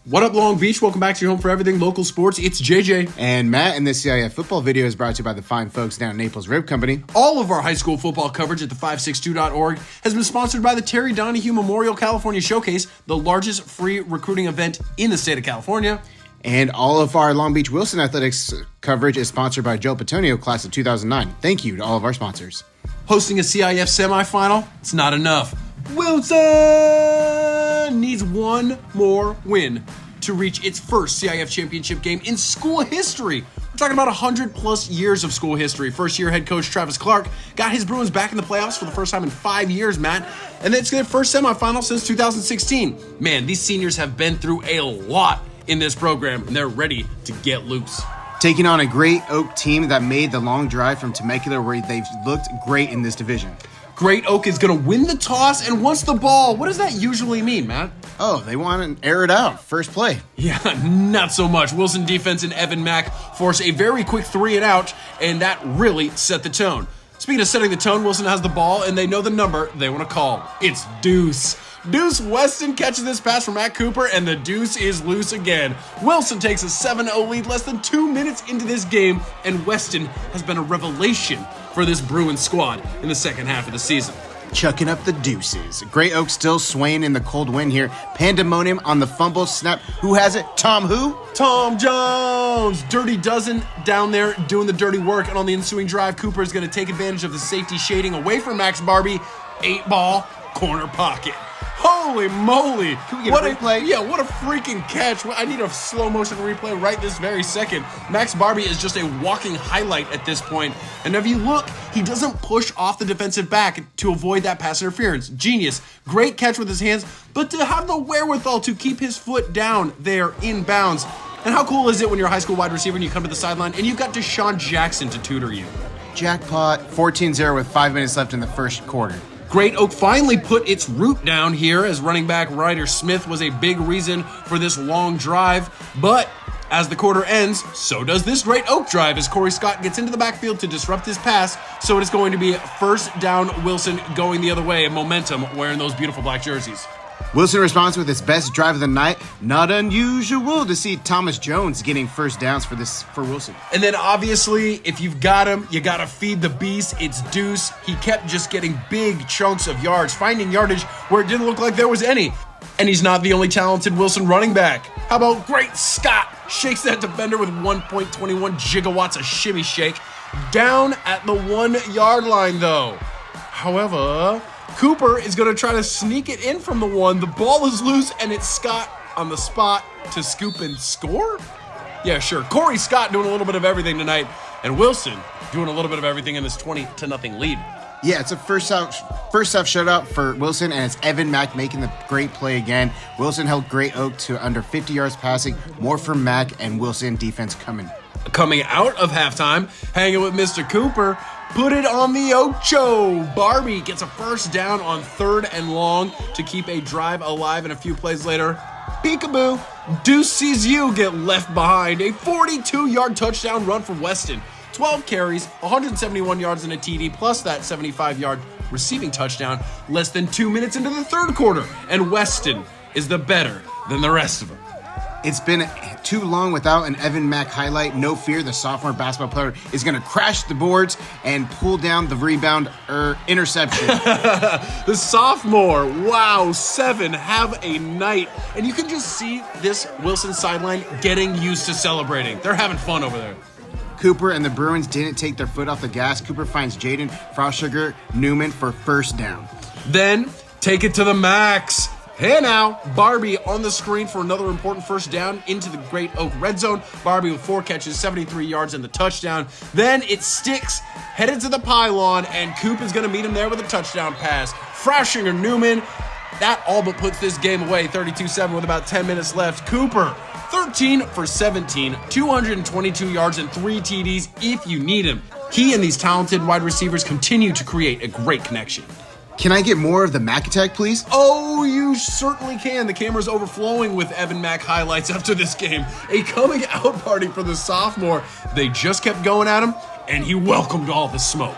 What up, Long Beach? Welcome back to your home for everything local sports. It's JJ. And Matt, and this CIF football video is brought to you by the fine folks down at Naples Rib Company. All of our high school football coverage at the562.org has been sponsored by the Terry Donahue Memorial California Showcase, the largest free recruiting event in the state of California. And all of our Long Beach Wilson athletics coverage is sponsored by Joe Petonio, class of 2009. Thank you to all of our sponsors. Hosting a CIF semifinal, it's not enough. Wilson needs one more win to reach its first CIF championship game in school history. We're talking about 100 plus years of school history. First year head coach Travis Clark got his Bruins back in the playoffs for the first time in 5 years, Matt. And it's their first semifinal since 2016. Man, these seniors have been through a lot in this program, and they're ready to get loose. Taking on a Great Oak team that made the long drive from Temecula, where they've looked great in this division. Great Oak is going to win the toss and wants the ball. What does that usually mean, Matt? Oh, they want to air it out. First play. Yeah, not so much. Wilson defense and Evan Mack force a very quick 3 and out, and that really set the tone. Speaking of setting the tone, Wilson has the ball, and they know the number they want to call. It's Deuce. Deuce Weston catches this pass from Matt Cooper, and the deuce is loose again. Wilson takes a 7-0 lead less than 2 minutes into this game, and Weston has been a revelation for this Bruins squad in the second half of the season. Chucking up the deuces. Great Oak still swaying in the cold wind here. Pandemonium on the fumble snap. Who has it? Tom who? Tom Jones! Dirty Dozen down there doing the dirty work, and on the ensuing drive, Cooper is going to take advantage of the safety shading away from Max Barbie. 8-ball, corner pocket. Holy moly! Can we get a replay? Yeah, what a freaking catch. I need a slow motion replay right this very second. Max Barbie is just a walking highlight at this point. And if you look, he doesn't push off the defensive back to avoid that pass interference. Genius. Great catch with his hands, but to have the wherewithal to keep his foot down there in bounds. And how cool is it when you're a high school wide receiver and you come to the sideline and you've got Deshaun Jackson to tutor you? Jackpot. 14-0 with 5 minutes left in the first quarter. Great Oak finally put its root down here as running back Ryder Smith was a big reason for this long drive. But as the quarter ends, so does this Great Oak drive as Corey Scott gets into the backfield to disrupt his pass. So it is going to be first down Wilson going the other way and momentum wearing those beautiful black jerseys. Wilson responds with his best drive of the night. Not unusual to see Thomas Jones getting first downs for Wilson. And then obviously, if you've got him, you got to feed the beast. It's Deuce. He kept just getting big chunks of yards, finding yardage where it didn't look like there was any. And he's not the only talented Wilson running back. How about Great Scott? Shakes that defender with 1.21 gigawatts of shimmy shake. Down at the 1 yard line though. However, Cooper is going to try to sneak it in from the 1. The ball is loose, and it's Scott on the spot to scoop and score? Yeah, sure. Corey Scott doing a little bit of everything tonight, and Wilson doing a little bit of everything in this 20-0 lead. Yeah, it's a first half shutout for Wilson, and it's Evan Mack making the great play again. Wilson held Great Oak to under 50 yards passing. More from Mack and Wilson defense coming. Coming out of halftime, hanging with Mr. Cooper, put it on the Ocho. Barbie gets a first down on 3rd and long to keep a drive alive, and a few plays later, peekaboo, Deuce sees you get left behind. A 42-yard touchdown run from Weston. 12 carries, 171 yards and a TD, plus that 75-yard receiving touchdown less than 2 minutes into the third quarter. And Weston is the better than the rest of them. It's been too long without an Evan Mack highlight. No fear, the sophomore basketball player is going to crash the boards and pull down the rebound interception. The sophomore, wow, 7, have a night. And you can just see this Wilson sideline getting used to celebrating. They're having fun over there. Cooper and the Bruins didn't take their foot off the gas. Cooper finds Jaden Frostsugar Newman for first down. Then take it to the max. Hey now, Barbie on the screen for another important first down into the Great Oak red zone. Barbie with 4 catches, 73 yards and the touchdown. Then it sticks, headed to the pylon, and Coop is going to meet him there with a touchdown pass. Froshinger Newman, that all but puts this game away, 32-7 with about 10 minutes left. Cooper, 13 for 17, 222 yards and 3 TDs if you need him. He and these talented wide receivers continue to create a great connection. Can I get more of the Mack attack, please? Oh, you certainly can. The camera's overflowing with Evan Mack highlights after this game. A coming out party for the sophomore. They just kept going at him, and he welcomed all the smoke.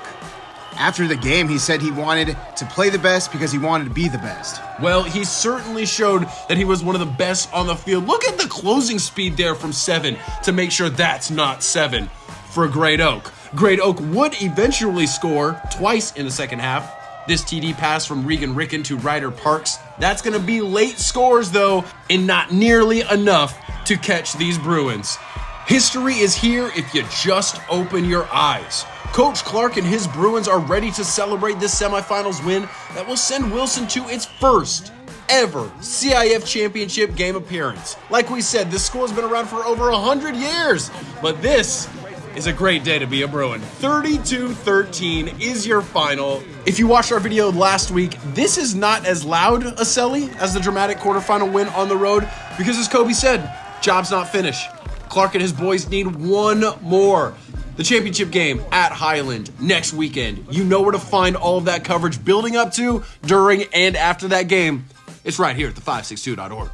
After the game, he said he wanted to play the best because he wanted to be the best. Well, he certainly showed that he was one of the best on the field. Look at the closing speed there from 7 to make sure that's not 7 for Great Oak. Great Oak would eventually score twice in the second half. This TD pass from Regan Ricken to Ryder Parks. That's going to be late scores, though, and not nearly enough to catch these Bruins. History is here if you just open your eyes. Coach Clark and his Bruins are ready to celebrate this semifinals win that will send Wilson to its first ever CIF championship game appearance. Like we said, this school has been around for over 100 years, but this is a great day to be a Bruin. 32-13 is your final. If you watched our video last week, this is not as loud a Selly as the dramatic quarterfinal win on the road because, as Kobe said, job's not finished. Clark and his boys need one more. The championship game at Highland next weekend. You know where to find all of that coverage building up to, during, and after that game. It's right here at the562.org.